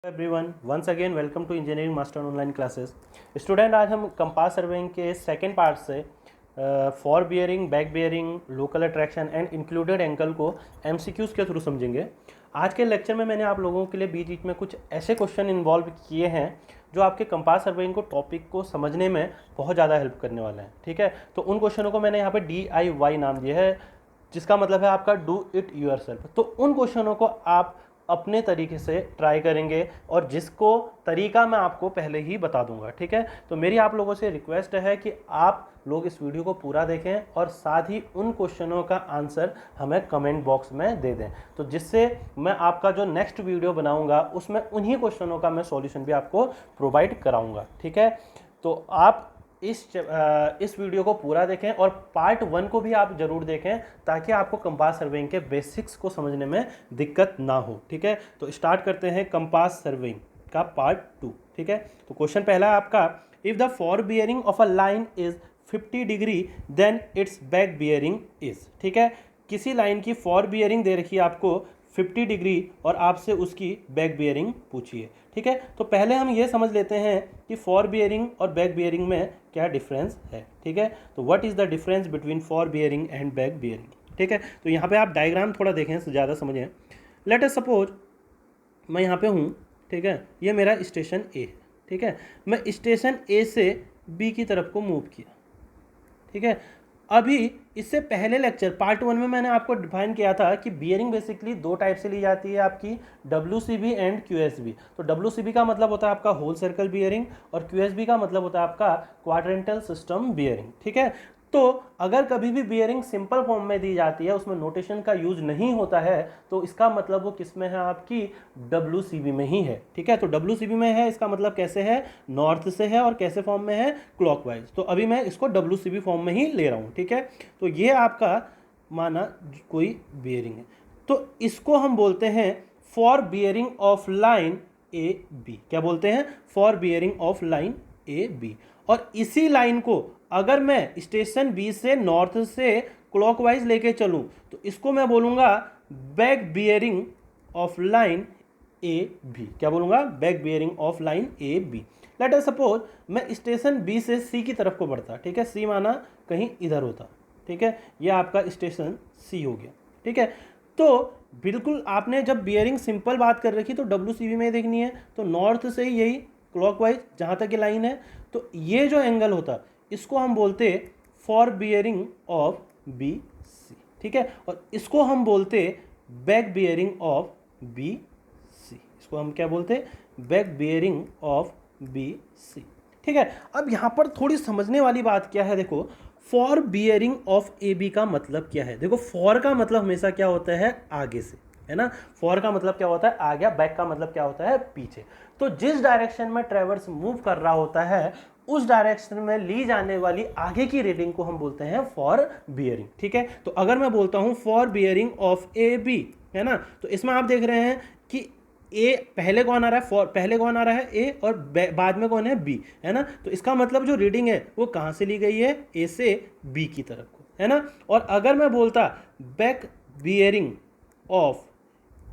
Everyone once again welcome to engineering master online classes. Student, आज हम compass surveying के second part से fore bearing, back bearing, local attraction and included angle को MCQs के through समझेंगे। आज के लेक्चर में मैंने आप लोगों के लिए बीच बीच में कुछ ऐसे क्वेश्चन इन्वॉल्व किए हैं जो आपके कंपास सर्वेइंग को टॉपिक को समझने में बहुत ज़्यादा हेल्प करने वाले हैं। ठीक है, तो उन क्वेश्चनों को मैंने यहाँ पे DIY नाम दिया है, जिसका मतलब है आपका डू इट यूरसेल्फ। तो उन क्वेश्चनों को आप अपने तरीके से ट्राई करेंगे और जिसको तरीका मैं आपको पहले ही बता दूंगा। ठीक है, तो मेरी आप लोगों से रिक्वेस्ट है कि आप लोग इस वीडियो को पूरा देखें और साथ ही उन क्वेश्चनों का आंसर हमें कमेंट बॉक्स में दे दें, तो जिससे मैं आपका जो नेक्स्ट वीडियो बनाऊंगा उसमें उन्हीं क्वेश्चनों का मैं सॉल्यूशन भी आपको प्रोवाइड कराऊंगा। ठीक है, तो आप इस वीडियो को पूरा देखें और पार्ट 1 को भी आप जरूर देखें ताकि आपको कंपास सर्वेइंग के बेसिक्स को समझने में दिक्कत ना हो। ठीक है, तो स्टार्ट करते हैं कंपास सर्वेइंग का पार्ट 2। ठीक है, तो क्वेश्चन पहला है आपका, if the fore bearing of a line is 50 degree then it's back bearing is. ठीक है, किसी लाइन की फॉर बियरिंग दे रखी है आपको 50 डिग्री और आपसे उसकी बैक बियरिंग पूछिए। ठीक है, तो पहले हम ये समझ लेते हैं कि फॉर बियरिंग और बैक बियरिंग में क्या डिफरेंस है। ठीक है, तो what is the difference between for bearing and back bearing. ठीक है, तो यहाँ पे आप डायग्राम थोड़ा देखें, ज़्यादा समझें। लेट अस सपोज मैं यहाँ पे हूँ। ठीक है, ये मेरा स्टेशन ए है। ठीक है, मैं स्टेशन ए से बी की तरफ को मूव किया। ठीक है, अभी इससे पहले लेक्चर पार्ट 1 में मैंने आपको डिफाइन किया था कि बियरिंग बेसिकली दो टाइप से ली जाती है, आपकी WCB एंड QSB। तो WCB का मतलब होता है आपका होल सर्कल बियरिंग और QSB का मतलब होता है आपका क्वाड्रेंटल सिस्टम बियरिंग। ठीक है, तो अगर कभी भी बियरिंग सिंपल फॉर्म में दी जाती है, उसमें नोटेशन का यूज नहीं होता है, तो इसका मतलब वो किस में है, आपकी WCB में ही है। ठीक है, तो WCB में है, इसका मतलब कैसे है, नॉर्थ से है और कैसे फॉर्म में है, क्लॉकवाइज। तो अभी मैं इसको WCB फॉर्म में ही ले रहा हूँ। ठीक है, तो ये आपका माना कोई बियरिंग है, तो इसको हम बोलते हैं for bearing of line AB। क्या बोलते हैं, for bearing of line AB। और इसी लाइन को अगर मैं स्टेशन बी से नॉर्थ से क्लॉकवाइज लेके चलूं तो इसको मैं बोलूंगा back bearing of line AB। क्या बोलूंगा, back bearing of line AB। Let us suppose मैं स्टेशन बी से सी की तरफ को बढ़ता। ठीक है, सी माना कहीं इधर होता। ठीक है, यह आपका स्टेशन सी हो गया। ठीक है, तो बिल्कुल आपने जब बियरिंग सिंपल बात कर रखी तो WCB में देखनी है, तो नॉर्थ से ही यही क्लॉकवाइज जहाँ तक ये लाइन है, तो ये जो एंगल होता इसको हम बोलते फॉर बियरिंग ऑफ BC। ठीक है, और इसको हम बोलते बैक बियरिंग ऑफ BC। इसको हम क्या बोलते, बैक बियरिंग ऑफ BC। ठीक है, अब यहाँ पर थोड़ी समझने वाली बात क्या है, देखो फॉर बियरिंग ऑफ AB का मतलब क्या है। देखो फॉर का मतलब हमेशा क्या होता है, आगे से, है ना। फॉर का मतलब क्या होता है, आगे। बैक का मतलब क्या होता है, पीछे। तो जिस डायरेक्शन में ट्रेवर्स मूव कर रहा होता है उस डायरेक्शन में ली जाने वाली आगे की रीडिंग को हम बोलते हैं फॉर बियरिंग। ठीक है, तो अगर मैं बोलता हूं फॉर बियरिंग ऑफ AB, है ना, तो इसमें आप देख रहे हैं कि ए पहले कौन आ रहा है, फॉर पहले कौन आ रहा है, ए, और बाद में कौन है, बी, है ना। तो इसका मतलब जो रीडिंग है वो कहां से ली गई है, ए से बी की तरफ को, है ना। और अगर मैं बोलता बैक बियरिंग ऑफ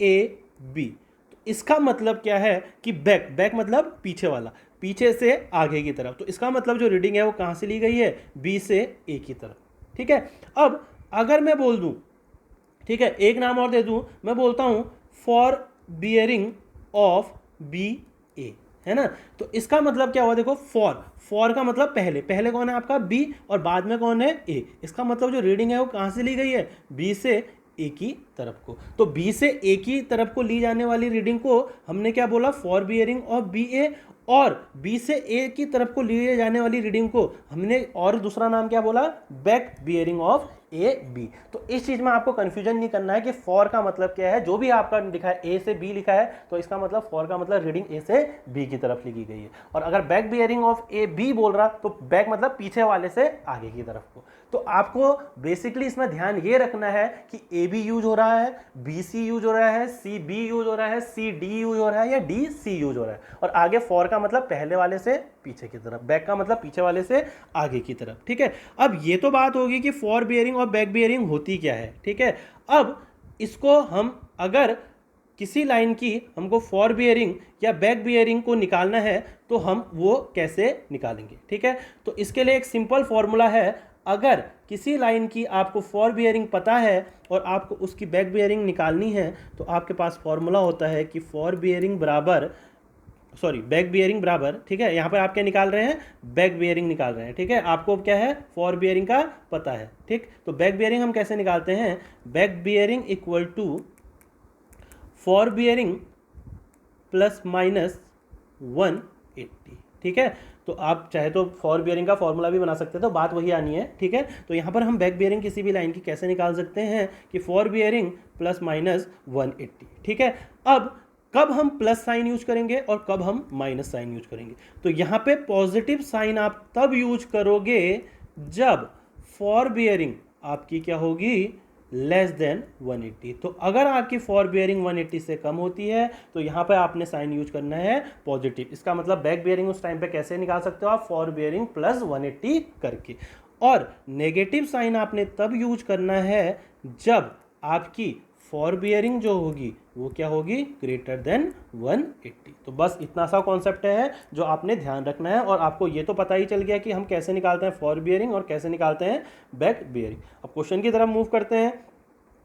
AB, तो इसका मतलब क्या है कि बैक, बैक मतलब पीछे वाला, पीछे से आगे की तरफ। तो इसका मतलब जो रीडिंग है वो कहां से ली गई है, B से A की तरफ। ठीक है, अब अगर मैं बोल दूं, ठीक है, एक नाम और दे दूं, मैं बोलता हूं फॉर बियरिंग ऑफ BA, है ना। तो इसका मतलब क्या हुआ, देखो फॉर, फॉर का मतलब पहले, पहले कौन है आपका B और बाद में कौन है A। इसका मतलब जो रीडिंग है वो कहां से ली गई है, B से A की तरफ को। तो B से A की तरफ को ली जाने वाली रीडिंग को हमने क्या बोला, फॉर बियरिंग ऑफ BA, और B से A की तरफ को लिए जाने वाली रीडिंग को हमने और दूसरा नाम क्या बोला, बैक बियरिंग ऑफ AB। तो इस चीज में आपको कंफ्यूजन नहीं करना है कि फॉर का मतलब क्या है। जो भी आपका लिखा है A से B लिखा है तो इसका मतलब फॉर का मतलब रीडिंग A से B की तरफ लिखी गई है। और अगर बैक बियरिंग ऑफ AB बोल रहा तो बैक मतलब पीछे वाले से आगे की तरफ को। तो आपको बेसिकली इसमें ध्यान ये रखना है कि AB यूज हो रहा है, BC यूज हो रहा है, CB यूज हो रहा है, CD यूज हो रहा है या DC यूज हो रहा है। और आगे फॉर का मतलब पहले वाले से पीछे की तरफ, बैक का मतलब पीछे वाले से आगे की तरफ। ठीक है, अब ये तो बात होगी कि फॉर बियरिंग और बैक बियरिंग होती क्या है। ठीक है, अब इसको हम अगर किसी लाइन की हमको फॉर बियरिंग या बैक बियरिंग को निकालना है तो हम वो कैसे निकालेंगे, ठीक है। तो इसके लिए एक सिंपल फॉर्मूला है। अगर किसी लाइन की आपको फॉर बियरिंग पता है और आपको उसकी बैक बियरिंग निकालनी है तो आपके पास फॉर्मूला होता है कि फॉर बियरिंग बराबर, सॉरी बैक बियरिंग बराबर, ठीक है, यहाँ पर आप क्या निकाल रहे हैं, बैक बियरिंग निकाल रहे हैं, ठीक है। आपको क्या है, फॉर बियरिंग का पता है, ठीक। तो बैक बियरिंग हम कैसे निकालते हैं, back bearing equal to fore bearing plus minus 180, ठीक है। तो आप चाहे तो फॉर बियरिंग का फॉर्मूला भी बना सकते हैं, तो बात वही आनी है, ठीक है। तो यहाँ पर हम बैक बियरिंग किसी भी लाइन की कैसे निकाल सकते हैं कि फॉर बियरिंग प्लस माइनस 180, ठीक है। अब कब हम प्लस साइन यूज करेंगे और कब हम माइनस साइन यूज करेंगे, तो यहाँ पे पॉजिटिव साइन आप तब यूज करोगे जब फॉर बियरिंग आपकी क्या होगी, लेस देन 180। तो अगर आपकी फॉर बियरिंग 180 से कम होती है तो यहाँ पे आपने साइन यूज करना है पॉजिटिव। इसका मतलब बैक बियरिंग उस टाइम पे कैसे निकाल सकते हो आप, फॉर बियरिंग प्लस 180 करके। और नेगेटिव साइन आपने तब यूज करना है जब आपकी फॉर बियरिंग जो होगी वो क्या होगी, ग्रेटर देन 180। तो बस इतना सा कॉन्सेप्ट है जो आपने ध्यान रखना है। और आपको ये तो पता ही चल गया कि हम कैसे निकालते हैं फॉर बियरिंग और कैसे निकालते हैं बैक बियरिंग। अब क्वेश्चन की तरफ मूव करते हैं।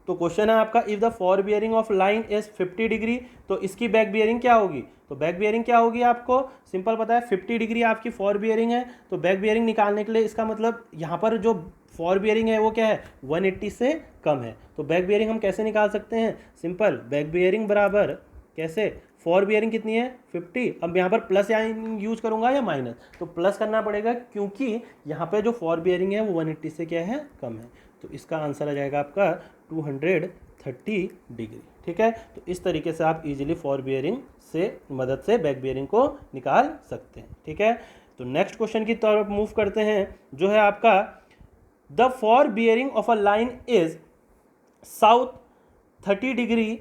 तो क्वेश्चन है आपका, if the fore bearing of line is 50 degree, तो इसकी बैक बियरिंग क्या होगी। तो बैक बियरिंग क्या होगी, आपको सिंपल पता है, 50 डिग्री आपकी फॉर बियरिंग है। तो बैक बियरिंग निकालने के लिए इसका मतलब यहाँ पर जो फॉर बियरिंग है वो क्या है, 180 से कम है। तो बैक बियरिंग हम कैसे निकाल सकते हैं, सिंपल, बैक बियरिंग बराबर कैसे, फॉर बियरिंग कितनी है 50। अब यहाँ पर प्लस यूज करूंगा या माइनस, तो प्लस करना पड़ेगा क्योंकि यहाँ पे जो फॉर बियरिंग है वो 180 से क्या है, कम है। तो इसका आंसर आ जाएगा आपका 230 डिग्री, ठीक है। तो इस तरीके से आप इजीली फॉर बियरिंग से मदद से बैक बियरिंग को निकाल सकते हैं, ठीक है। तो नेक्स्ट क्वेश्चन की तरफ मूव करते हैं, जो है आपका, the fore bearing of a line is south 30 degree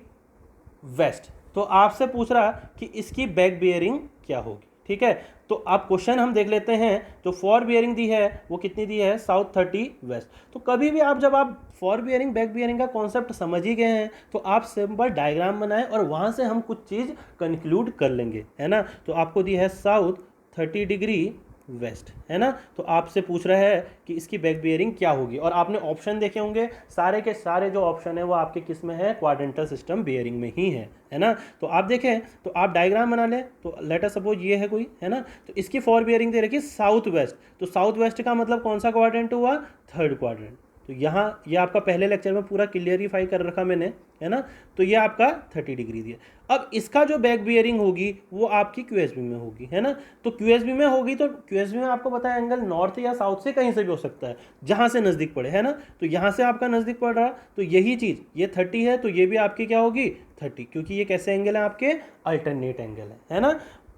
west. तो आपसे पूछ रहा कि इसकी बैक बियरिंग क्या होगी, ठीक है। तो आप क्वेश्चन हम देख लेते हैं। जो फॉर बियरिंग दी है वो कितनी दी है, साउथ 30 वेस्ट। तो कभी भी आप जब आप फॉर बियरिंग बैक बियरिंग का कॉन्सेप्ट समझ ही गए हैं तो आप सिंपल डायग्राम बनाएं और वहां से हम कुछ चीज़ कंक्लूड कर लेंगे, है ना। तो आपको दी है साउथ 30 डिग्री वेस्ट, है ना। तो आपसे पूछ रहा है कि इसकी बैक बियरिंग क्या होगी, और आपने ऑप्शन देखे होंगे, सारे के सारे जो ऑप्शन है वो आपके किस में है, क्वाड्रेंटल सिस्टम बियरिंग में ही है ना। तो आप देखें, तो आप डायग्राम बना लें। तो लेट अस सपोज ये है कोई, है ना। तो इसकी फॉर बियरिंग दे रखी है साउथ वेस्ट। तो साउथ वेस्ट का मतलब कौन सा क्वाड्रेंट हुआ, थर्ड क्वाड्रेंट। तो यहाँ ये आपका पहले लेक्चर में पूरा क्लियरिफाई कर रखा मैंने, है ना। तो ये आपका 30 डिग्री दिया। अब इसका जो बैक बियरिंग होगी वो आपकी क्यूएसबी में होगी, है ना। तो क्यूएसबी में होगी, तो क्यूएसबी में आपको पता है एंगल नॉर्थ या साउथ से कहीं से भी हो सकता है, जहाँ से नज़दीक पड़े, है ना। तो यहाँ से आपका नज़दीक पड़ रहा, तो यही चीज़ ये 30 है, तो ये भी आपकी क्या होगी 30, क्योंकि ये कैसे एंगल है, आपके अल्टरनेट एंगल है ना।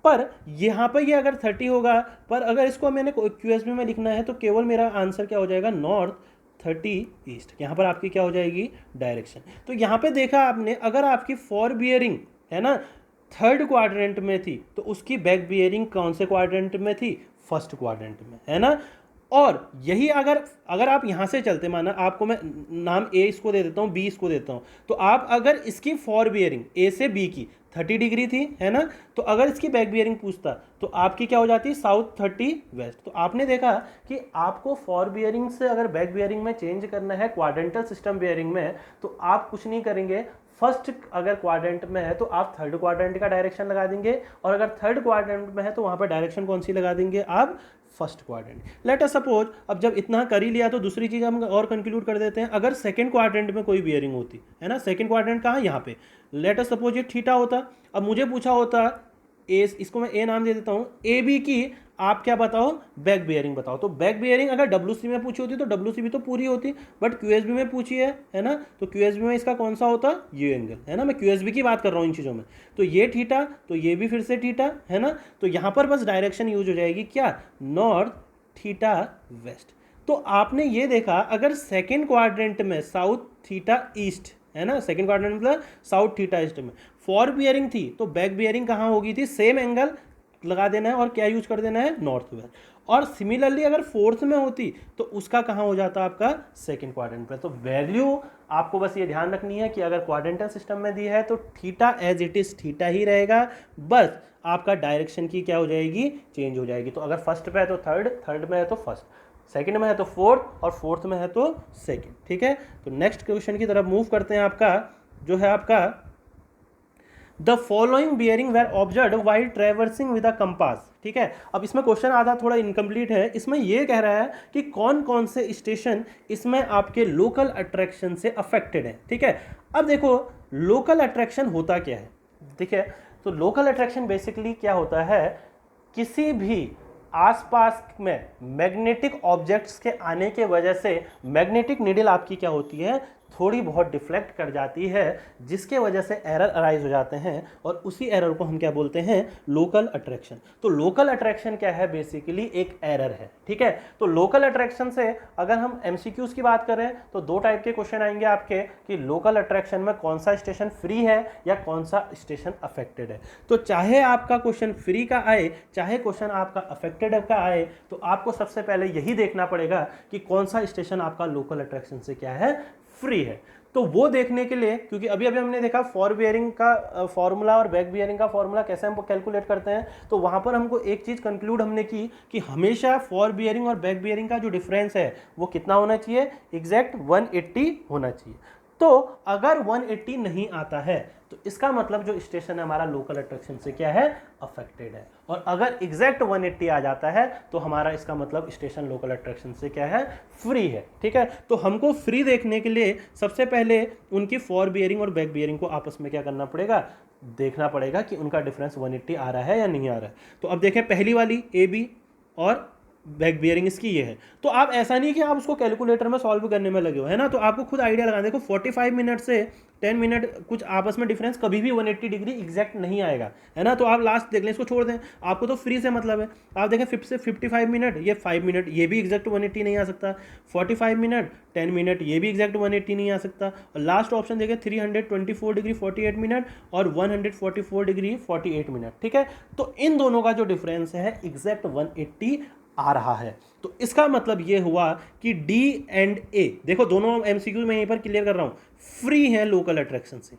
पर यहाँ पर ये अगर 30 होगा, पर अगर इसको मैंने क्यूएसबी में लिखना है तो केवल मेरा आंसर क्या हो जाएगा, नॉर्थ 30 ईस्ट। यहाँ पर आपकी क्या हो जाएगी, डायरेक्शन। तो यहाँ पे देखा आपने, अगर आपकी फॉर बियरिंग है ना थर्ड क्वाड्रेंट में थी तो उसकी बैक बियरिंग कौन से क्वाड्रेंट में थी, फर्स्ट क्वाड्रेंट में, है ना। और यही अगर आप यहाँ से चलते, माना आपको मैं नाम ए इसको दे देता हूँ, बी इसको देता हूँ, तो आप अगर इसकी फॉर बियरिंग ए से बी की 30 डिग्री थी, है ना। तो अगर इसकी बैक बियरिंग पूछता तो आपकी क्या हो जाती, साउथ 30 वेस्ट। तो आपने देखा कि आपको फॉर बियरिंग से अगर बैक बियरिंग में चेंज करना है क्वाड्रेंटल सिस्टम बियरिंग में, तो आप कुछ नहीं करेंगे, फर्स्ट अगर क्वाड्रेंट में है तो आप थर्ड क्वाड्रेंट का डायरेक्शन लगा देंगे, और अगर थर्ड क्वाड्रेंट में है तो वहाँ पर डायरेक्शन कौन सी लगा देंगे आप, first quadrant. Let us suppose, अब जब इतना कर ही लिया तो दूसरी चीज़ हम और कंक्लूड कर देते हैं। अगर सेकंड क्वाड्रेंट में कोई बियरिंग होती है ना, सेकंड क्वाड्रेंट कहाँ, यहाँ पे, लेट अस सपोज ये थीटा होता। अब मुझे पूछा होता ए, इसको मैं ए नाम दे देता हूँ, ए बी की आप क्या बताओ, बैक बियरिंग बताओ। तो बैक बियरिंग अगर डब्ल्यूसी में पूछी होती तो डब्ल्यूसी भी तो पूरी होती, बट क्यूएसबी में पूछी है ना। तो क्यूएसबी में इसका कौन सा होता, ये एंगल, है ना। मैं क्यूएसबी की बात कर रहा हूँ इन चीज़ों में। तो ये थीटा, तो ये भी फिर से थीटा, है ना। तो यहाँ पर बस डायरेक्शन यूज हो जाएगी क्या, नॉर्थ थीटा वेस्ट। तो आपने ये देखा, अगर सेकेंड क्वाड्रेंट में साउथ थीटा ईस्ट, है ना, सेकेंड क्वाड्रेंट मतलब साउथ थीटा ईस्ट में फॉर बियरिंग थी, तो बैक बियरिंग कहाँ होगी थी, सेम एंगल लगा देना है और क्या यूज कर देना है, नॉर्थ वेस्ट। और सिमिलरली अगर फोर्थ में होती तो उसका कहाँ हो जाता आपका, सेकंड क्वाड्रेंट पे। तो वैल्यू आपको बस ये ध्यान रखनी है कि अगर क्वाड्रेंटल सिस्टम में दी है तो theta as it is theta ही रहेगा, बस आपका डायरेक्शन की क्या हो जाएगी, चेंज हो जाएगी। तो अगर फर्स्ट पे है तो थर्ड, थर्ड में है तो फर्स्ट, सेकंड में है तो फोर्थ और फोर्थ में है तो सेकंड। ठीक है, तो नेक्स्ट क्वेश्चन की तरफ मूव करते हैं। आपका जो है आपका the following bearing were observe while traversing with a compass. ठीक है, अब इसमें क्वेश्चन आधा थोड़ा इनकम्प्लीट है। इसमें यह कह रहा है कि कौन कौन से स्टेशन इसमें आपके लोकल अट्रैक्शन से अफेक्टेड है। ठीक है, अब देखो लोकल अट्रैक्शन होता क्या है। ठीक है, तो लोकल अट्रैक्शन बेसिकली क्या होता है, किसी भी आसपास में मैग्नेटिक ऑब्जेक्ट्स के आने के वजह से मैग्नेटिक नीडल आपकी क्या होती है, थोड़ी बहुत डिफ्लेक्ट कर जाती है, जिसके वजह से एरर अराइज हो जाते हैं और उसी एरर को हम क्या बोलते हैं, लोकल अट्रैक्शन। तो लोकल अट्रैक्शन क्या है, बेसिकली एक एरर है। ठीक है, तो लोकल अट्रैक्शन से अगर हम एमसीक्यूज की बात करें तो दो टाइप के क्वेश्चन आएंगे आपके कि लोकल अट्रैक्शन में कौन सा स्टेशन फ्री है या कौन सा स्टेशन अफेक्टेड है। तो चाहे आपका क्वेश्चन फ्री का आए चाहे क्वेश्चन आपका अफेक्टेड का आए, तो आपको सबसे पहले यही देखना पड़ेगा कि कौन सा स्टेशन आपका लोकल अट्रैक्शन से क्या है, फ्री है। तो वो देखने के लिए, क्योंकि अभी अभी हमने देखा फॉर बियरिंग का फॉर्मूला और बैक बियरिंग का फॉर्मूला कैसे हम कैलकुलेट करते हैं, तो वहां पर हमको एक चीज कंक्लूड हमने की कि हमेशा फॉर बियरिंग और बैक बियरिंग का जो डिफरेंस है वो कितना होना चाहिए, एग्जैक्ट 180 होना चाहिए। तो अगर 180 नहीं आता है तो इसका मतलब जो स्टेशन है हमारा लोकल अट्रैक्शन से क्या है, अफेक्टेड है। और अगर एग्जैक्ट 180 आ जाता है तो हमारा इसका मतलब स्टेशन लोकल अट्रैक्शन से क्या है, फ्री है। ठीक है, तो हमको फ्री देखने के लिए सबसे पहले उनकी फॉर बियरिंग और बैक बियरिंग को आपस में क्या करना पड़ेगा, देखना पड़ेगा कि उनका डिफरेंस 180 आ रहा है या नहीं आ रहा है। तो अब देखें पहली वाली ए बी और बैक बियरिंग इसकी ये है। तो आप ऐसा नहीं कि आप उसको कैलकुलेटर में सॉल्व करने में लगे हो, है ना, तो आपको खुद आइडिया लगाना। देखो 45 मिनट से 10 मिनट कुछ आपस में डिफरेंस कभी भी 180 डिग्री एग्जैक्ट नहीं आएगा, है ना। तो आप लास्ट देख लें, इसको छोड़ दें, आपको तो फ्री से मतलब है। आप देखें 5 से 55 मिनट, ये 5 मिनट ये भी एग्जैक्ट 180 नहीं आ सकता, 45 मिनट 10 मिनट ये भी एग्जैक्ट 180 नहीं आ सकता, और लास्ट ऑप्शन देखें 324 डिग्री 48 मिनट और 144 डिग्री 48 मिनट। ठीक है, तो इन दोनों का जो डिफरेंस है एग्जैक्ट 180 आ रहा है। तो इसका मतलब ये हुआ कि डी एंड ए, देखो दोनों एमसीक्यू में यहीं पर क्लियर कर रहा हूं, फ्री है लोकल अट्रैक्शन से।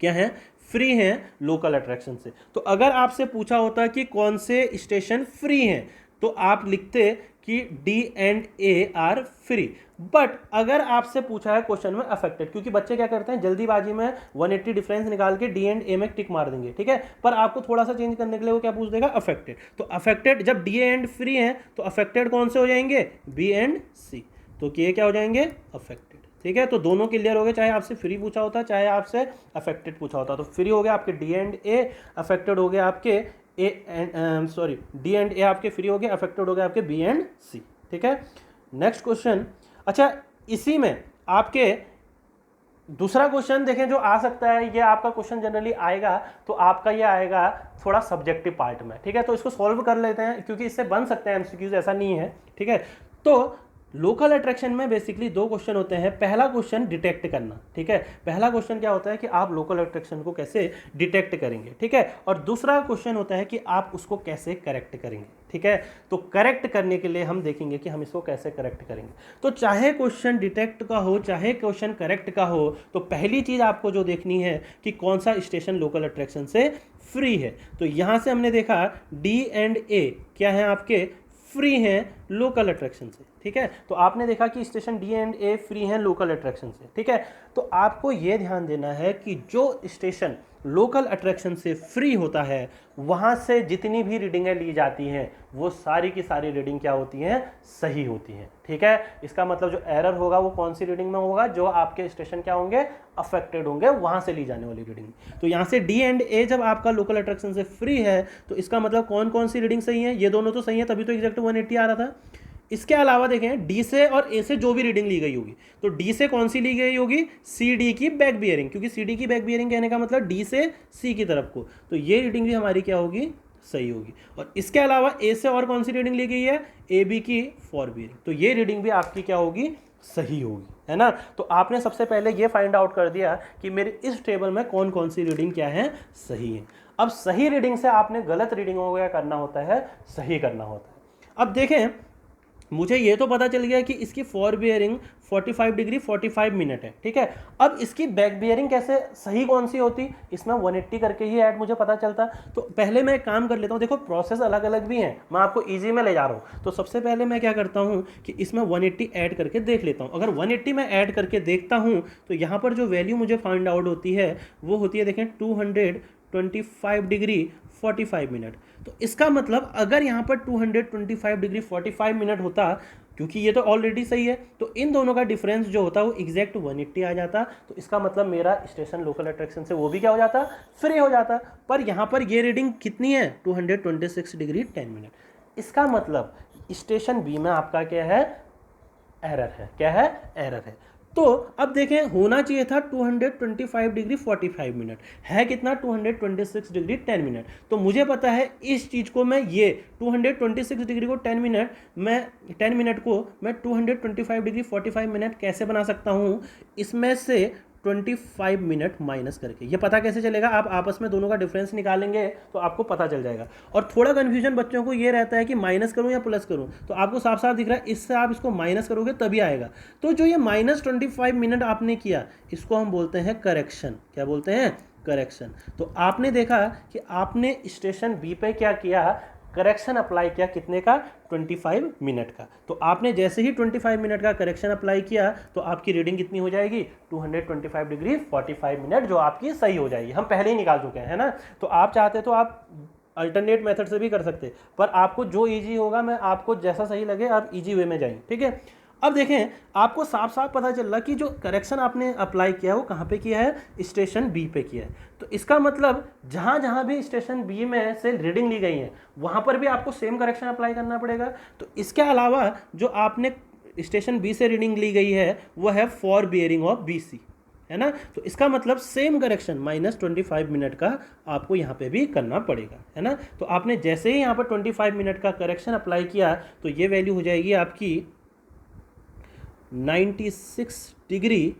क्या है, फ्री है लोकल अट्रैक्शन से। तो अगर आपसे पूछा होता कि कौन से स्टेशन फ्री हैं तो आप लिखते कि D and A R free. But अगर आपसे पूछा है क्वेश्चन में अफेक्टेड, क्योंकि बच्चे क्या करते हैं जल्दीबाजी में 180 डिफरेंस निकाल के डी एंड ए में टिक मार देंगे, ठीक है, पर आपको थोड़ा सा चेंज करने के लिए वो क्या पूछ देगा, अफेक्टेड। तो अफेक्टेड जब डी एंड फ्री है तो अफेक्टेड कौन से हो जाएंगे, बी एंड सी। तो ये क्या हो जाएंगे, अफेक्टेड। ठीक है, तो दोनों क्लियर हो गए, चाहे आपसे फ्री पूछा होता चाहे आपसे अफेक्टेड पूछा होता। तो फ्री हो गया आपके डी एंड ए, अफेक्टेड हो गया आपके A and sorry D and A आपके फ्री हो गए, अफेक्टेड हो गए आपके बी एंड सी। ठीक है, नेक्स्ट क्वेश्चन। अच्छा, इसी में आपके दूसरा क्वेश्चन देखें जो आ सकता है, ये आपका क्वेश्चन जनरली आएगा तो आपका ये आएगा थोड़ा सब्जेक्टिव पार्ट में। ठीक है, तो इसको सॉल्व कर लेते हैं क्योंकि इससे बन सकते हैं एमसीक्यूज, ऐसा नहीं है। ठीक है, तो लोकल अट्रैक्शन में बेसिकली दो क्वेश्चन होते हैं। पहला क्वेश्चन डिटेक्ट करना, ठीक है, पहला क्वेश्चन क्या होता है कि आप लोकल अट्रैक्शन को कैसे डिटेक्ट करेंगे, ठीक है, और दूसरा क्वेश्चन होता है कि आप उसको कैसे करेक्ट करेंगे। ठीक है, तो करेक्ट करने के लिए हम देखेंगे कि हम इसको कैसे करेक्ट करेंगे। तो चाहे क्वेश्चन डिटेक्ट का हो चाहे क्वेश्चन करेक्ट का हो, तो पहली चीज आपको जो देखनी है कि कौन सा स्टेशन लोकल अट्रैक्शन से फ्री है। तो यहां से हमने देखा डी एंड ए क्या है आपके, फ्री हैं लोकल अट्रैक्शन से। ठीक है, तो आपने देखा कि station D and A free हैं लोकल अट्रैक्शन से। ठीक है, तो आपको यह ध्यान देना है कि जो स्टेशन लोकल अट्रैक्शन से फ्री होता है वहां से जितनी भी रीडिंगें ली जाती हैं वो सारी की सारी रीडिंग क्या होती हैं, सही होती हैं। ठीक है, इसका मतलब जो एरर होगा वो कौन सी रीडिंग में होगा, जो आपके स्टेशन क्या होंगे, अफेक्टेड होंगे, वहां से ली जाने वाली रीडिंग। तो यहां से डी एंड ए जब आपका लोकल अट्रैक्शन से फ्री है तो इसका मतलब कौन कौन सी रीडिंग सही है, ये दोनों तो सही है, तभी तो एग्जैक्ट 180 आ रहा था। इसके अलावा देखें डी से और ए से जो भी रीडिंग ली गई होगी, तो डी से कौन सी ली गई होगी, सी डी की बैक बियरिंग, क्योंकि सी डी की बैक बियरिंग कहने का मतलब डी से सी की तरफ को, तो ये रीडिंग भी हमारी क्या होगी, सही होगी। और इसके अलावा ए से और कौन सी रीडिंग ली गई है, ए बी की फॉर बियरिंग, तो ये रीडिंग भी आपकी क्या होगी, सही होगी, है ना। तो आपने सबसे पहले ये फाइंड आउट कर दिया कि मेरे इस टेबल में कौन कौन सी रीडिंग क्या है, सही है। अब सही रीडिंग से आपने गलत रीडिंगों को क्या करना होता है, सही करना होता है। अब देखें, मुझे ये तो पता चल गया कि इसकी फॉर बियरिंग 45 डिग्री 45 मिनट है, ठीक है। अब इसकी बैक बियरिंग कैसे सही कौन सी होती, इसमें 180 करके ही ऐड मुझे पता चलता। तो पहले मैं एक काम कर लेता हूँ, देखो प्रोसेस अलग अलग भी हैं, मैं आपको ईजी में ले जा रहा हूँ। तो सबसे पहले मैं क्या करता हूँ कि इसमें 180 ऐड करके देख लेता हूँ। अगर 180 मैं ऐड करके देखता हूँ तो यहाँ पर जो वैल्यू मुझे फाइंड आउट होती है वो होती है, देखें 225 डिग्री 45 मिनट। तो इसका मतलब अगर यहाँ पर 225 डिग्री 45 मिनट होता, क्योंकि ये तो ऑलरेडी सही है, तो इन दोनों का डिफरेंस जो होता है वो एग्जैक्ट 180 आ जाता। तो इसका मतलब मेरा स्टेशन लोकल अट्रैक्शन से वो भी क्या हो जाता, फ्री हो जाता। पर यहाँ पर ये रीडिंग कितनी है, 226 डिग्री 10 मिनट। इसका मतलब स्टेशन बी में आपका क्या है, एरर है। क्या है, एरर है। तो अब देखें, होना चाहिए था 225 डिग्री 45 मिनट, है कितना 226 डिग्री 10 मिनट। तो मुझे पता है इस चीज़ को मैं ये 226 डिग्री को 10 मिनट, मैं 10 मिनट को मैं 225 डिग्री 45 मिनट कैसे बना सकता हूँ, इसमें से 25 मिनट माइनस करके। ये पता कैसे चलेगा, आप आपस में दोनों का डिफरेंस निकालेंगे तो आपको पता चल जाएगा। और थोड़ा कन्फ्यूजन बच्चों को ये रहता है कि माइनस करूं या प्लस करूं, तो आपको साफ साफ दिख रहा है, इससे आप इसको माइनस करोगे तभी आएगा। तो जो ये -25 मिनट आपने किया, इसको हम बोलते हैं करेक्शन। क्या बोलते हैं, करेक्शन। तो आपने देखा कि आपने स्टेशन बी पे क्या किया, करेक्शन अप्लाई किया, कितने का, 25 मिनट का। तो आपने जैसे ही 25 मिनट का करेक्शन अप्लाई किया तो आपकी रीडिंग कितनी हो जाएगी, 225 डिग्री 45 मिनट, जो आपकी सही हो जाएगी। हम पहले ही निकाल चुके हैं, है ना। तो आप चाहते तो आप अल्टरनेट मेथड से भी कर सकते, पर आपको जो ईजी होगा, मैं आपको जैसा सही लगे आप ईजी वे में जाएं, ठीक है। अब देखें, आपको साफ साफ पता चल रहा कि जो करेक्शन आपने अप्लाई किया है वो कहाँ पे किया है, स्टेशन बी पे किया है। तो इसका मतलब जहाँ जहाँ भी स्टेशन बी में से रीडिंग ली गई है वहाँ पर भी आपको सेम करेक्शन अप्लाई करना पड़ेगा। तो इसके अलावा जो आपने स्टेशन बी से रीडिंग ली गई है वो है fore bearing of B C, है ना। तो इसका मतलब सेम करेक्शन -25 मिनट का आपको यहाँ पे भी करना पड़ेगा, है ना। तो आपने जैसे ही यहाँ पर 25 मिनट का करेक्शन अप्लाई किया तो ये वैल्यू हो जाएगी आपकी 96 डिग्री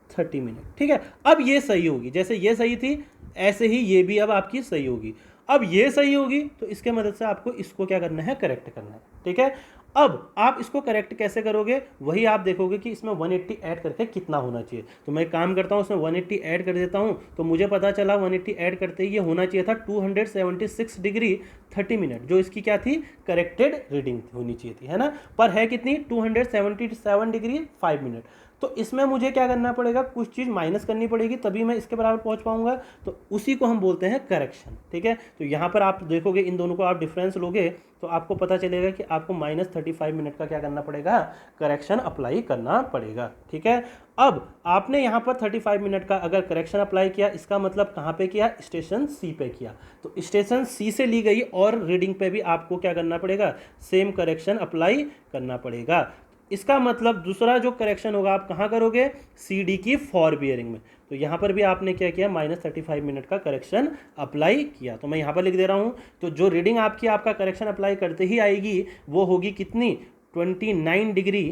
30 मिनट, ठीक है। अब ये सही होगी, जैसे ये सही थी ऐसे ही ये भी अब आपकी सही होगी। अब ये सही होगी तो इसके मदद से आपको इसको क्या करना है, करेक्ट करना है, ठीक है। अब आप इसको करेक्ट कैसे करोगे, वही आप देखोगे कि इसमें 180 ऐड करके कितना होना चाहिए। तो मैं काम करता हूँ, इसमें 180 ऐड कर देता हूँ। तो मुझे पता चला 180 ऐड करते ही ये होना चाहिए था 276 डिग्री 30 मिनट, जो इसकी क्या थी, करेक्टेड रीडिंग होनी चाहिए थी, है ना। पर है कितनी, 277 डिग्री 5 मिनट। तो इसमें मुझे क्या करना पड़ेगा, कुछ चीज़ माइनस करनी पड़ेगी, तभी मैं इसके बराबर पहुंच पाऊंगा। तो उसी को हम बोलते हैं करेक्शन, ठीक है। तो यहाँ पर आप देखोगे, इन दोनों को आप डिफरेंस लोगे तो आपको पता चलेगा कि आपको -35 मिनट का क्या करना पड़ेगा, करेक्शन अप्लाई करना पड़ेगा, ठीक है। अब आपने यहाँ पर 35 मिनट का अगर करेक्शन अप्लाई किया, इसका मतलब कहाँ पे किया, स्टेशन सी पे किया। तो स्टेशन सी से ली गई और रीडिंग पे भी आपको क्या करना पड़ेगा, सेम करेक्शन अप्लाई करना पड़ेगा। इसका मतलब दूसरा जो करेक्शन होगा आप कहाँ करोगे, सी डी की फॉर बियरिंग में। तो यहाँ पर भी आपने क्या किया, -35 मिनट का करेक्शन अप्लाई किया। तो मैं यहाँ पर लिख दे रहा हूँ, तो जो रीडिंग आपका करेक्शन अप्लाई करते ही आएगी वो होगी कितनी, 29 डिग्री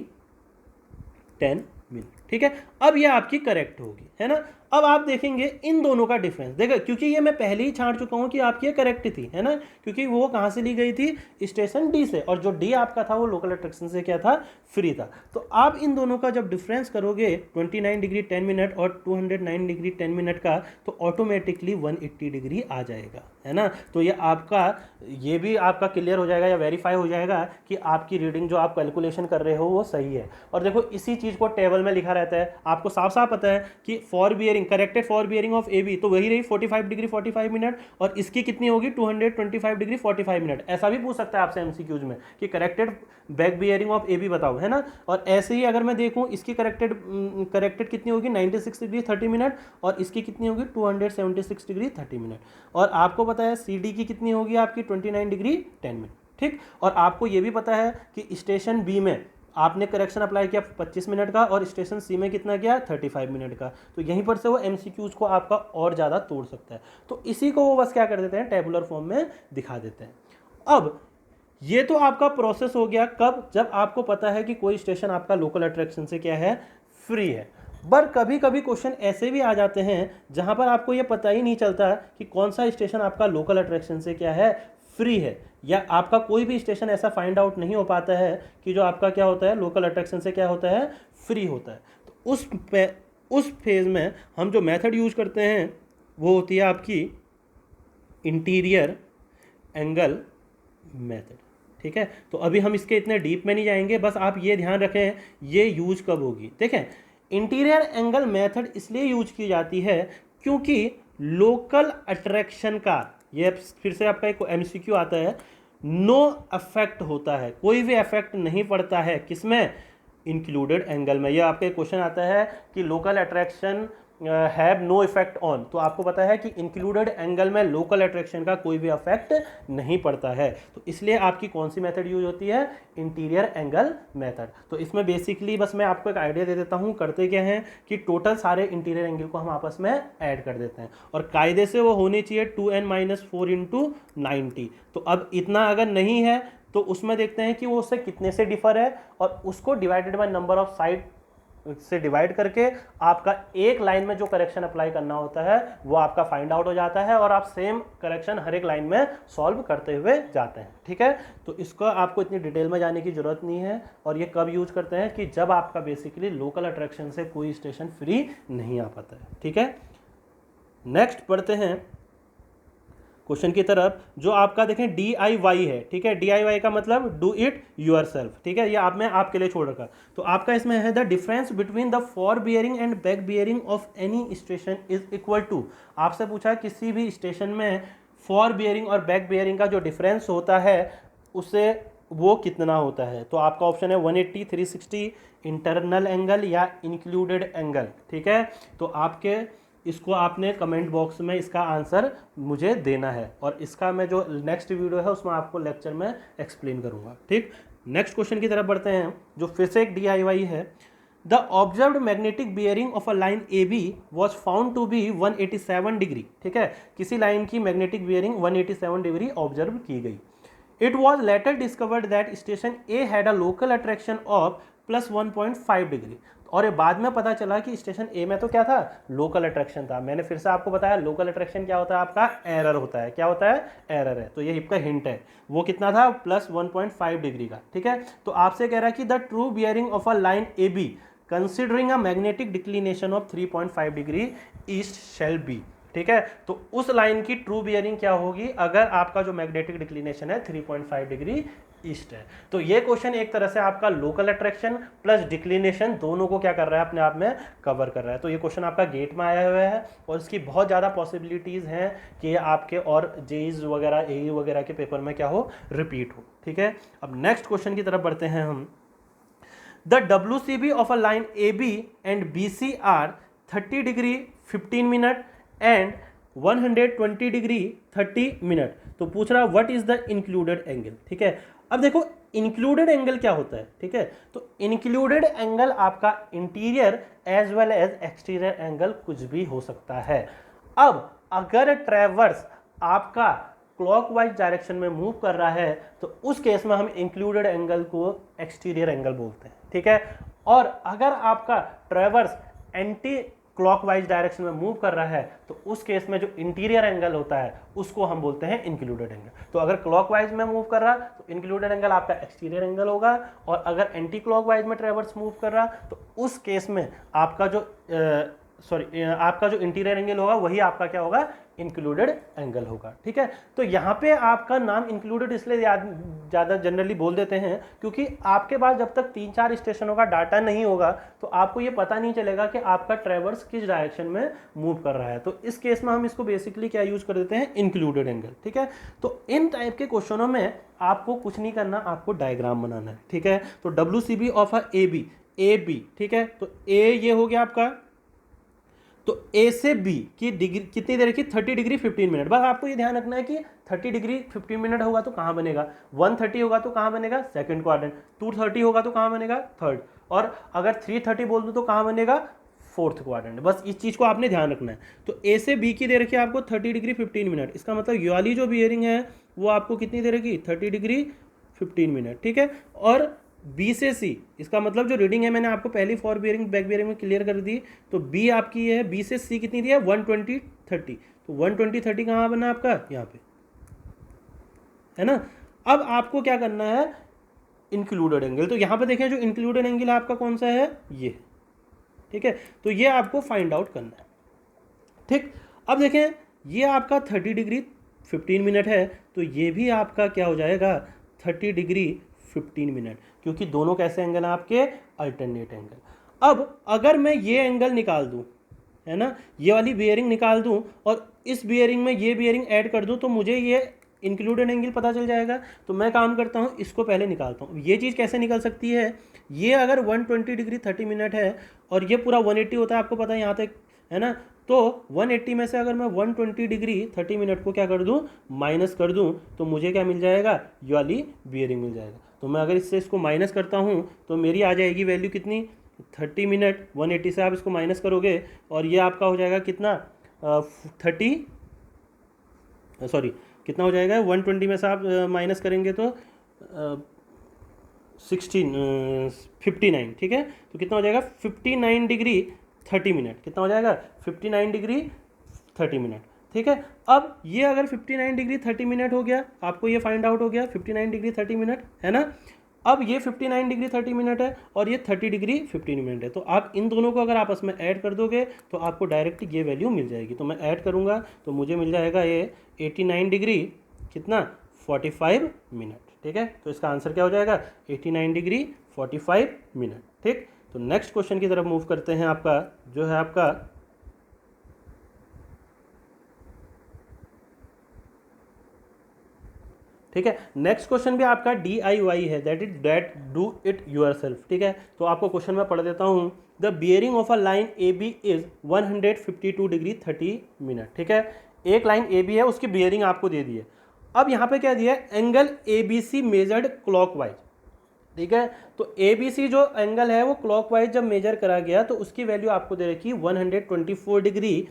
10 मिनट, ठीक है। अब ये आपकी करेक्ट होगी, है ना। अब आप देखेंगे इन दोनों का डिफरेंस, देखो क्योंकि ये मैं पहले ही छांट चुका हूँ कि आपकी ये करेक्ट थी, है ना, क्योंकि वो कहाँ से ली गई थी, स्टेशन डी से, और जो डी आपका था वो लोकल अट्रैक्शन से क्या था, फ्री था। तो आप इन दोनों का जब डिफरेंस करोगे 29 डिग्री 10 मिनट और 209 डिग्री 10 मिनट का, तो ऑटोमेटिकली 180 डिग्री आ जाएगा, है ना। तो ये आपका, ये भी आपका क्लियर हो जाएगा या वेरीफाई हो जाएगा कि आपकी रीडिंग जो आप कैलकुलेशन कर रहे हो वो सही है। और देखो इसी चीज़ को टेबल में लिखा रहता है, आपको साफ साफ पता है कि fore bearing, corrected fore bearing of A B, तो वही रही 45 डिग्री 45 मिनट, और इसकी कितनी होगी 225 डिग्री 45 मिनट। ऐसा भी पूछ सकता है आपसे एमसीक्यूज में कि corrected back bearing of A B बताओ, है ना। और ऐसे ही अगर मैं देखूं, इसकी करेक्टेड कितनी होगी 96 डिग्री 30 मिनट, और इसकी कितनी होगी 276 डिग्री 30 मिनट, और आपको पता है सी डी की कितनी होगी आपकी 29 डिग्री 10 मिनट, ठीक। और आपको ये भी पता है कि स्टेशन बी में आपने करेक्शन अप्लाई किया 25 मिनट का, और स्टेशन सी में कितना किया 35 मिनट का। तो यहीं पर से वो एमसीक्यूज को आपका और ज़्यादा तोड़ सकता है। तो इसी को वो बस क्या कर देते हैं, टेबुलर फॉर्म में दिखा देते हैं। अब ये तो आपका प्रोसेस हो गया, कब, जब आपको पता है कि कोई स्टेशन आपका लोकल अट्रैक्शन से क्या है, फ्री है। पर कभी कभी क्वेश्चन ऐसे भी आ जाते हैं जहां पर आपको ये पता ही नहीं चलता कि कौन सा स्टेशन आपका लोकल अट्रैक्शन से क्या है, फ्री है, या आपका कोई भी स्टेशन ऐसा फाइंड आउट नहीं हो पाता है कि जो आपका क्या होता है, लोकल अट्रैक्शन से क्या होता है, फ्री होता है। तो उस फेज में हम जो मेथड यूज करते हैं वो होती है आपकी इंटीरियर एंगल मेथड। ठीक है, तो अभी हम इसके इतने डीप में नहीं जाएंगे, बस आप ये ध्यान रखें ये यूज कब होगी। देखें, इंटीरियर एंगल मेथड इसलिए यूज की जाती है क्योंकि लोकल अट्रैक्शन का, ये फिर से आपका एक एमसीक्यू आता है, नो अफेक्ट होता है, कोई भी अफेक्ट नहीं पड़ता है किसमें, इंक्लूडेड एंगल में। ये आपके क्वेश्चन आता है कि local attraction have no effect on, तो आपको पता है कि इंक्लूडेड एंगल में लोकल अट्रैक्शन का कोई भी इफेक्ट नहीं पड़ता है, तो इसलिए आपकी कौन सी मेथड यूज होती है, इंटीरियर एंगल मेथड। तो इसमें बेसिकली बस मैं आपको एक आइडिया दे देता हूं, करते क्या है कि टोटल सारे इंटीरियर एंगल को हम आपस में ऐड कर देते हैं और कायदे से वो होनी चाहिए 2n-4 × 90। तो अब इतना अगर नहीं है तो उसमें देखते हैं कि वो उससे कितने से डिफर है और उसको divided by number of side से डिवाइड करके आपका एक लाइन में जो करेक्शन अप्लाई करना होता है वो आपका फाइंड आउट हो जाता है और आप सेम करेक्शन हर एक लाइन में सॉल्व करते हुए जाते हैं। ठीक है, तो इसको आपको इतनी डिटेल में जाने की जरूरत नहीं है। और ये कब यूज करते हैं कि जब आपका बेसिकली लोकल अट्रैक्शन से कोई स्टेशन फ्री नहीं आ पाता है। ठीक है, नेक्स्ट पढ़ते हैं क्वेश्चन की तरफ, जो आपका देखें DIY है। ठीक है, DIY का मतलब डू इट योरसेल्फ। ठीक है, ये आप मैं आपके लिए छोड़ रखा। तो आपका इसमें है the difference between the fore bearing and back bearing of any station is equal to. आपसे पूछा किसी भी स्टेशन में फॉर बियरिंग और बैक बियरिंग का जो डिफरेंस होता है उससे वो कितना होता है। तो आपका ऑप्शन है 180, 360, इंटरनल एंगल या इंक्लूडेड एंगल। ठीक है, तो आपके इसको आपने कमेंट बॉक्स में इसका आंसर मुझे देना है और इसका मैं जो नेक्स्ट वीडियो है उसमें आपको लेक्चर में एक्सप्लेन करूंगा। ठीक, नेक्स्ट क्वेश्चन की तरफ बढ़ते हैं जो फिर से एक DIY है। The observed magnetic bearing of a line AB was found to be 187 degree. ठीक है, किसी लाइन की मैग्नेटिक बियरिंग 187 डिग्री ऑब्जर्व की गई। It was later discovered that station A had a local attraction of +1.5 degree. और ये बाद में पता चला कि स्टेशन ए में तो क्या था, लोकल अट्रैक्शन था। मैंने फिर से आपको बताया लोकल अट्रैक्शन क्या होता है, आपका एरर होता है। क्या होता है, एरर है। तो ये आपका हिंट है, वो कितना था, +1.5 डिग्री का। ठीक है, तो आपसे कह रहा है कि the true bearing of a line AB considering a magnetic declination of 3.5 degree east shall be. ठीक है, तो उस लाइन की ट्रू बियरिंग क्या होगी अगर आपका जो मैग्नेटिक डिक्लिनेशन है 3.5 डिग्री ईस्ट है। तो ये क्वेश्चन एक तरह से आपका लोकल अट्रैक्शन प्लस डिक्लिनेशन दोनों को क्या कर रहा है, अपने आप में कवर कर रहा है। तो ये क्वेश्चन आपका गेट में आया हुआ है और इसकी बहुत ज़्यादा पॉसिबिलिटीज़ हैं कि आपके और जेईज वगैरह AE वगैरह के पेपर में क्या हो, रिपीट हो। ठीक है, अब नेक्स्ट क्वेश्चन की तरफ बढ़ते हैं हम। The WCB of a line AB and BC are 30 degree 15 minute and 120 degree 30 minute. तो पूछ रहा what is the included angle. ठीक है, अब देखो इंक्लूडेड एंगल क्या होता है। ठीक है, तो इंक्लूडेड एंगल आपका interior as well as exterior angle कुछ भी हो सकता है। अब अगर ट्रैवर्स आपका क्लॉकवाइज डायरेक्शन में मूव कर रहा है तो उस केस में हम इंक्लूडेड एंगल को एक्सटीरियर एंगल बोलते हैं। ठीक है, और अगर आपका ट्रैवर्स एंटी क्लॉकवाइज डायरेक्शन में मूव कर रहा है तो उस केस में जो इंटीरियर एंगल होता है उसको हम बोलते हैं इंक्लूडेड एंगल। तो अगर क्लॉकवाइज में मूव कर रहा तो इंक्लूडेड एंगल आपका एक्सटीरियर एंगल होगा, और अगर एंटी क्लॉकवाइज में ट्रैवर्स मूव कर रहा तो उस केस में आपका जो आपका जो इंटीरियर एंगल होगा वही आपका क्या होगा, इंक्लूडेड एंगल होगा। ठीक है, तो यहाँ पे आपका नाम इंक्लूडेड इसलिए ज़्यादा जनरली बोल देते हैं क्योंकि आपके पास जब तक 3-4 स्टेशनों का डाटा नहीं होगा तो आपको ये पता नहीं चलेगा कि आपका ट्रैवर्स किस डायरेक्शन में मूव कर रहा है। तो इस केस में हम इसको बेसिकली क्या यूज कर देते हैं, इंक्लूडेड एंगल। ठीक है, तो इन टाइप के क्वेश्चनों में आपको कुछ नहीं करना, आपको डायग्राम बनाना है। ठीक है, तो WCB ऑफ अ AB। ठीक है, तो A ये हो गया आपका, तो A से B की डिग्री कितनी देर की, 30 डिग्री 15 मिनट। बस आपको ये ध्यान रखना है कि 30 डिग्री 15 मिनट होगा तो कहाँ बनेगा, 130 होगा तो कहाँ बनेगा, सेकंड क्वाड्रेंट, 230 होगा तो कहाँ बनेगा, थर्ड, और अगर 330 बोल दूँ तो कहाँ बनेगा, फोर्थ क्वाड्रेंट। बस इस चीज़ को आपने ध्यान रखना है। तो A से B की दे रखी है आपको 30 डिग्री 15 मिनट। इसका मतलब ये वाली जो बियरिंग है वो आपको कितनी दे रखी, 30 डिग्री 15 मिनट। ठीक है, और बी से सी, इसका मतलब जो रीडिंग है मैंने आपको पहली फॉर बियरिंग बैक बियरिंग में क्लियर कर दी। तो बी आपकी ये है, बी से सी कितनी दी है 120/30, तो 120/30 कहाँ बना आपका, यहाँ पे है ना। अब आपको क्या करना है, इंक्लूडेड एंगल, तो यहाँ पे देखें जो इंक्लूडेड एंगल आपका कौन सा है, ये, ठीक है। तो ये आपको फाइंड आउट करना है, ठीक। अब देखें ये आपका 30 डिग्री 15 मिनट है, तो ये भी आपका क्या हो जाएगा 30 डिग्री 15 मिनट, क्योंकि दोनों कैसे एंगल हैं आपके, अल्टरनेट एंगल। अब अगर मैं ये एंगल निकाल दूं, है ना, ये वाली बियरिंग निकाल दूं और इस बियरिंग में ये बियरिंग ऐड कर दूं, तो मुझे ये इंक्लूडेड एंगल पता चल जाएगा। तो मैं काम करता हूँ, इसको पहले निकालता हूँ। ये चीज़ कैसे निकल सकती है, ये अगर 120 डिग्री 30 मिनट है और ये पूरा 180 होता है, आपको पता है यहाँ तक, है ना। तो 180 में से अगर मैं 120 डिग्री 30 मिनट को क्या कर दूं, माइनस कर दूं, तो मुझे क्या मिल जाएगा, ये वाली बियरिंग मिल जाएगा। तो मैं अगर इससे इसको माइनस करता हूं तो मेरी आ जाएगी वैल्यू कितनी, 30 मिनट 180 से आप इसको माइनस करोगे और ये आपका हो जाएगा कितना, 30 सॉरी कितना हो जाएगा, 120 में से आप माइनस करेंगे तो 59, ठीक है। तो कितना हो जाएगा 59 डिग्री 30 मिनट, कितना हो जाएगा 59 डिग्री 30 मिनट, ठीक है। अब ये अगर 59 डिग्री 30 मिनट हो गया, आपको ये फाइंड आउट हो गया 59 डिग्री 30 मिनट, है ना। अब ये 59 डिग्री 30 मिनट है और ये 30 डिग्री 15 मिनट है, तो आप इन दोनों को अगर आपस में ऐड कर दोगे तो आपको डायरेक्ट ये वैल्यू मिल जाएगी। तो मैं ऐड करूँगा तो मुझे मिल जाएगा ये 89 डिग्री कितना 45 मिनट, ठीक है। तो इसका आंसर क्या हो जाएगा 89 डिग्री 45 मिनट, ठीक। तो नेक्स्ट क्वेश्चन की तरफ मूव करते हैं। आपका जो है आपका ठीक है, नेक्स्ट क्वेश्चन भी आपका DIY है, that is that do it yourself, ठीक है। तो आपको क्वेश्चन मैं पढ़ देता हूँ। The bearing of a line AB is 152 degree 30 minute, ठीक है। एक लाइन AB है, उसकी बियरिंग आपको दे दी है। अब यहाँ पे क्या दिया है, एंगल ABC मेजर्ड क्लॉकवाइज, ठीक है। तो ABC जो एंगल है वो क्लॉकवाइज जब मेजर करा गया तो उसकी वैल्यू आपको दे रखी 124 डिग्री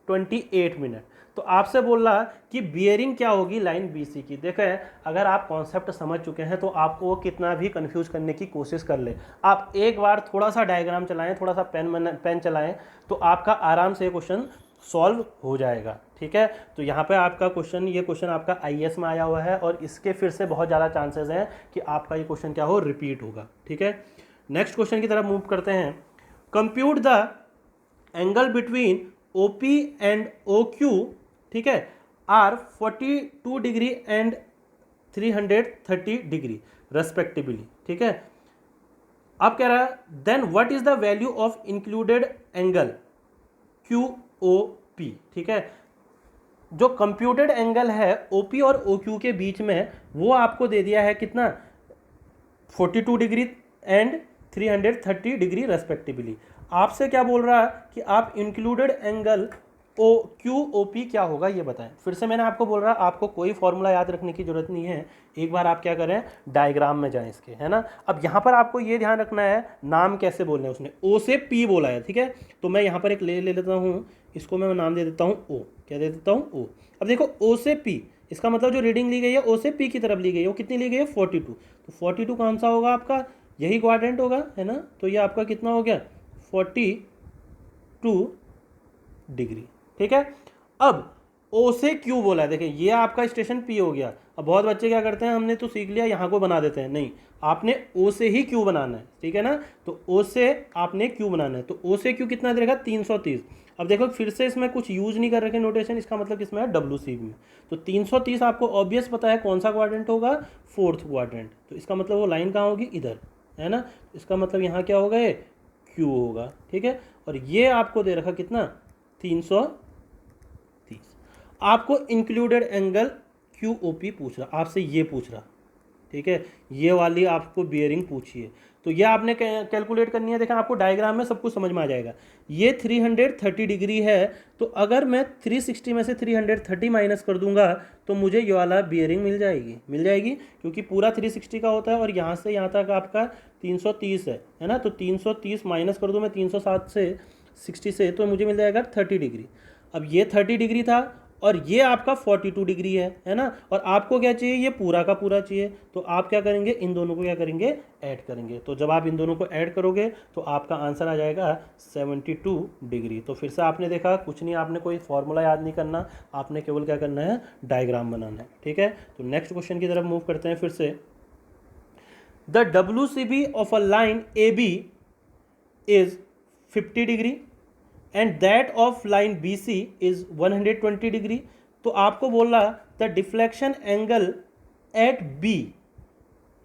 28 मिनट। तो आपसे बोल रहा कि बियरिंग क्या होगी लाइन BC की। देखें अगर आप कॉन्सेप्ट समझ चुके हैं तो आपको वो कितना भी कंफ्यूज करने की कोशिश कर ले, आप एक बार थोड़ा सा डायग्राम चलाएं, थोड़ा सा पेन चलाएं, तो आपका आराम से क्वेश्चन सॉल्व हो जाएगा, ठीक है। तो यहाँ पे आपका क्वेश्चन, ये क्वेश्चन आपका IAS में आया हुआ है और इसके फिर से बहुत ज़्यादा चांसेस हैं कि आपका ये क्वेश्चन क्या हो, रिपीट होगा, ठीक है। नेक्स्ट क्वेश्चन की तरफ मूव करते हैं। Compute the angle between OP and OQ, ठीक है, आर 42 डिग्री एंड 330 डिग्री रेस्पेक्टिवली, ठीक है। अब कह रहा है then what is the value of included angle QOP, ठीक है। जो कंप्यूटेड एंगल है OP और OQ के बीच में वो आपको दे दिया है कितना 42 डिग्री एंड 330 डिग्री रेस्पेक्टिवली। आपसे क्या बोल रहा है कि आप इंक्लूडेड एंगल QOP क्या होगा ये बताएं। फिर से मैंने आपको बोल रहा आपको कोई फॉर्मूला याद रखने की जरूरत नहीं है, एक बार आप क्या करें डायग्राम में जाएं इसके, है ना। अब यहाँ पर आपको ये ध्यान रखना है नाम कैसे बोलना है, उसने O से P बोला है, ठीक है। तो मैं यहाँ पर एक ले लेता हूँ, इसको मैं नाम दे देता हूँ O, क्या दे देता हूँ O। अब देखो O से P, इसका मतलब जो रीडिंग ली गई है O से P की तरफ ली गई है, वो कितनी ली गई है 42। तो 42 कौन सा होगा आपका, यही क्वाड्रेंट होगा, है ना। तो ये आपका कितना हो गया 42 डिग्री, ठीक है। अब O से Q बोला है, देखिए ये आपका स्टेशन P हो गया। अब बहुत बच्चे क्या करते हैं, हमने तो सीख लिया यहाँ को बना देते हैं, नहीं, आपने O से ही Q बनाना है, ठीक है ना। तो O से आपने Q बनाना है, तो O से Q कितना दे रखा 330। अब देखो फिर से इसमें कुछ यूज नहीं कर रखे नोटेशन, इसका मतलब किसमें है WC में। तो 330 आपको ऑब्वियस पता है कौन सा क्वाड्रेंट होगा, फोर्थ क्वाड्रेंट। तो इसका मतलब वो लाइन कहाँ होगी, इधर, है ना। इसका मतलब यहाँ क्या होगा, ये Q होगा, ठीक है। और ये आपको दे रखा कितना 330। आपको इंक्लूडेड एंगल QOP पूछ रहा, आपसे ये पूछ रहा, ठीक है। ये वाली आपको बियरिंग पूछी है, तो ये आपने कैलकुलेट करनी है। देखें आपको डायग्राम में सब कुछ समझ में आ जाएगा। ये 330 डिग्री है, तो अगर मैं 360 में से 330 माइनस कर दूंगा तो मुझे ये वाला बियरिंग मिल जाएगी, क्योंकि पूरा 360 का होता है और यहाँ से यहाँ तक आपका 330 है ना। तो 330 माइनस कर दूँ मैं 307 से 60 से, तो मुझे मिल जाएगा 30 डिग्री। अब ये 30 डिग्री था और ये आपका 42 डिग्री है ना, और आपको क्या चाहिए, ये पूरा का पूरा चाहिए। तो आप क्या करेंगे, इन दोनों को क्या करेंगे, ऐड करेंगे। तो जब आप इन दोनों को ऐड करोगे तो आपका आंसर आ जाएगा 72 डिग्री। तो फिर से आपने देखा, कुछ नहीं, आपने कोई फॉर्मूला याद नहीं करना, आपने केवल क्या करना है, डायग्राम बनाना है। ठीक है, तो नेक्स्ट क्वेश्चन की तरफ मूव करते हैं फिर से। The WCB of a line AB is 50 degree and that of line BC is 120 degree. तो आपको बोल रहा the deflection angle at B,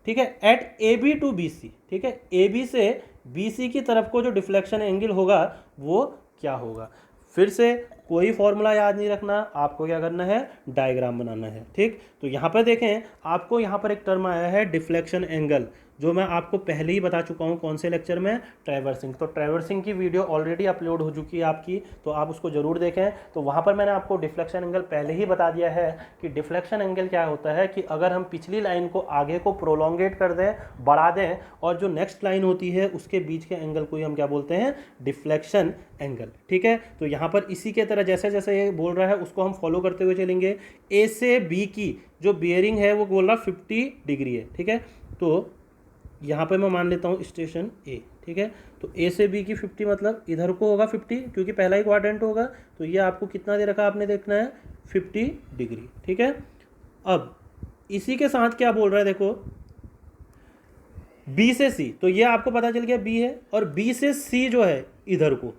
ठीक है, एट AB टू BC, ठीक है, AB से BC की तरफ को जो डिफ्लेक्शन एंगल होगा वो क्या होगा। फिर से कोई फॉर्मूला याद नहीं रखना, आपको क्या करना है, डायग्राम बनाना है। ठीक, तो यहाँ पर देखें, आपको यहाँ पर एक टर्म आया है डिफ्लेक्शन एंगल, जो मैं आपको पहले ही बता चुका हूँ कौन से लेक्चर में, ट्रैवर्सिंग। तो ट्रैवर्सिंग की वीडियो ऑलरेडी अपलोड हो चुकी है आपकी, तो आप उसको जरूर देखें। तो वहाँ पर मैंने आपको डिफ्लेक्शन एंगल पहले ही बता दिया है कि डिफ्लेक्शन एंगल क्या होता है, कि अगर हम पिछली लाइन को आगे को प्रोलोंगेट कर दें, बढ़ा दें, और जो नेक्स्ट लाइन होती है उसके बीच के एंगल को ही हम क्या बोलते हैं, डिफ्लेक्शन एंगल। ठीक है, तो यहाँ पर इसी के तरह जैसे जैसे ये बोल रहा है उसको हम फॉलो करते हुए चलेंगे। ए से बी की जो बियरिंग है वो बोल रहा 50 डिग्री है। ठीक है, तो यहाँ पे मैं मान लेता हूँ स्टेशन ए। ठीक है, तो ए से बी की 50 मतलब इधर को होगा 50, क्योंकि पहला ही क्वाड्रेंट होगा। तो ये आपको कितना दे रखा आपने देखना है, 50 डिग्री। ठीक है, अब इसी के साथ क्या बोल रहा है, देखो बी से सी, तो ये आपको पता चल गया बी है, और बी से सी जो है इधर को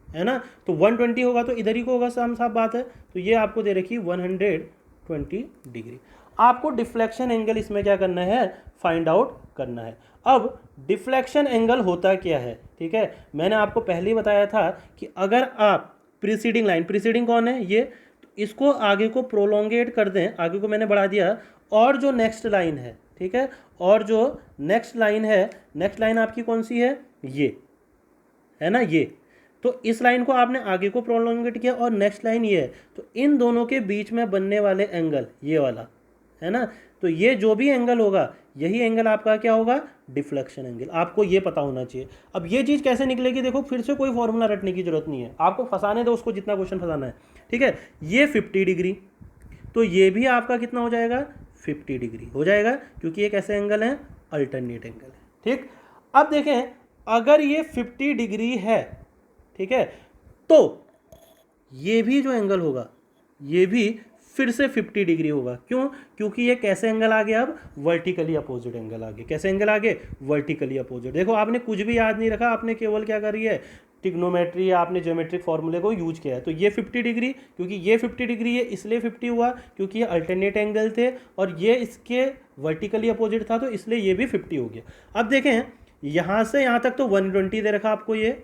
है ना, तो 120 होगा तो इधर ही को होगा, साफ साफ बात है। तो ये आपको दे रखी 120 डिग्री। आपको डिफ्लेक्शन एंगल इसमें क्या करना है, फाइंड आउट करना है। अब डिफ्लेक्शन एंगल होता क्या है, ठीक है, मैंने आपको पहले ही बताया था कि अगर आप प्रीसीडिंग लाइन, प्रीसीडिंग कौन है, ये, तो इसको आगे को प्रोलोंगेट कर दें, आगे को मैंने बढ़ा दिया, और जो नेक्स्ट लाइन है, ठीक है, और जो नेक्स्ट लाइन है, नेक्स्ट लाइन आपकी कौन सी है, ये है ना, ये, तो इस लाइन को आपने आगे को प्रोलोंगेट किया और नेक्स्ट लाइन ये है, तो इन दोनों के बीच में बनने वाले एंगल ये वाला है ना, तो ये जो भी एंगल होगा यही एंगल आपका क्या होगा, डिफ्लेक्शन एंगल। आपको ये पता होना चाहिए। अब ये चीज़ कैसे निकलेगी, देखो फिर से कोई फॉर्मूला रटने की जरूरत नहीं है, आपको फंसाने दो उसको जितना क्वेश्चन फंसाना है। ठीक है, ये 50 डिग्री, तो ये भी आपका कितना हो जाएगा, 50 डिग्री हो जाएगा, क्योंकि ये कैसे एंगल है, अल्टरनेट एंगल है। ठीक, अब देखें अगर ये 50 डिग्री है, ठीक है, तो ये भी जो एंगल होगा ये भी फिर से 50 डिग्री होगा। क्यों, क्योंकि ये कैसे एंगल आ गया, अब वर्टिकली अपोजिट एंगल आ गया। कैसे एंगल आ गए, वर्टिकली अपोजिट। देखो आपने कुछ भी याद नहीं रखा, आपने केवल क्या करी है, ट्रिग्नोमेट्री या आपने ज्योमेट्रिक फॉर्मूले को यूज किया है। तो ये 50 डिग्री, क्योंकि ये 50 डिग्री है इसलिए 50 हुआ, क्योंकि ये अल्टरनेट एंगल थे और ये इसके वर्टिकली अपोजिट था, तो इसलिए ये भी 50 हो गया। अब देखें यहाँ से यहाँ तक तो 120 दे रखा आपको ये,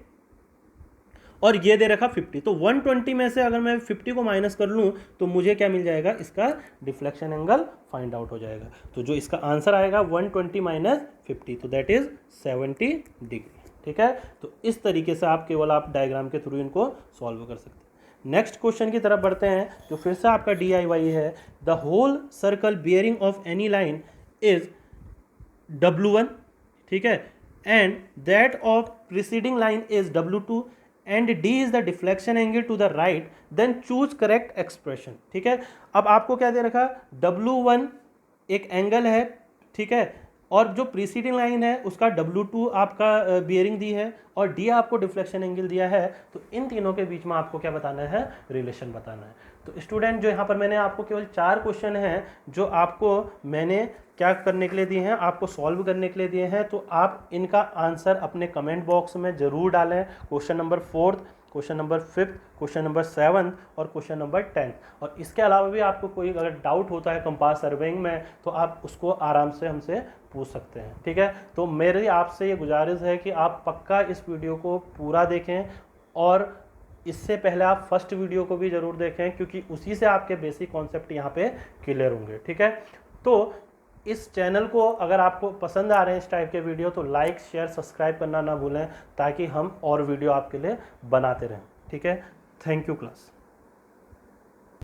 और ये दे रखा 50, तो 120 में से अगर मैं 50 को माइनस कर लूँ तो मुझे क्या मिल जाएगा, इसका डिफ्लेक्शन एंगल फाइंड आउट हो जाएगा। तो जो इसका आंसर आएगा 120 माइनस 50, तो दैट इज 70 डिग्री। ठीक है, तो इस तरीके से आप केवल आप डायग्राम के थ्रू इनको सॉल्व कर सकते हैं। नेक्स्ट क्वेश्चन की तरफ बढ़ते हैं, जो फिर से आपका DIY है। The whole circle bearing of any line is W1, ठीक है, and that of preceding line is W2 and D is the deflection angle to the right, then choose correct expression. ठीक है, अब आपको क्या दे रखा, W1 एक एंगल है, ठीक है, और जो प्रीसीडिंग लाइन है उसका W2 आपका बियरिंग दी है, और D आपको डिफ्लेक्शन एंगल दिया है। तो इन तीनों के बीच में आपको क्या बताना है, रिलेशन बताना है। तो स्टूडेंट, जो यहाँ पर मैंने आपको केवल 4 क्वेश्चन हैं जो आपको मैंने क्या करने के लिए दिए हैं, आपको सॉल्व करने के लिए दिए हैं। तो आप इनका आंसर अपने कमेंट बॉक्स में ज़रूर डालें। Question number 4, question number 5, question number 7 और क्वेश्चन नंबर 10। और इसके अलावा भी आपको कोई अगर डाउट होता है कंपास सर्वेइंग में, तो आप उसको आराम से हमसे पूछ सकते हैं। ठीक है, तो मेरी आपसे ये गुजारिश है कि आप पक्का इस वीडियो को पूरा देखें, और इससे पहले आप फर्स्ट वीडियो को भी ज़रूर देखें, क्योंकि उसी से आपके बेसिक कॉन्सेप्ट यहाँ पे क्लियर होंगे। ठीक है, तो इस चैनल को अगर आपको पसंद आ रहे हैं इस टाइप के वीडियो, तो लाइक शेयर सब्सक्राइब करना ना भूलें, ताकि हम और वीडियो आपके लिए बनाते रहें। ठीक है, थैंक यू क्लास।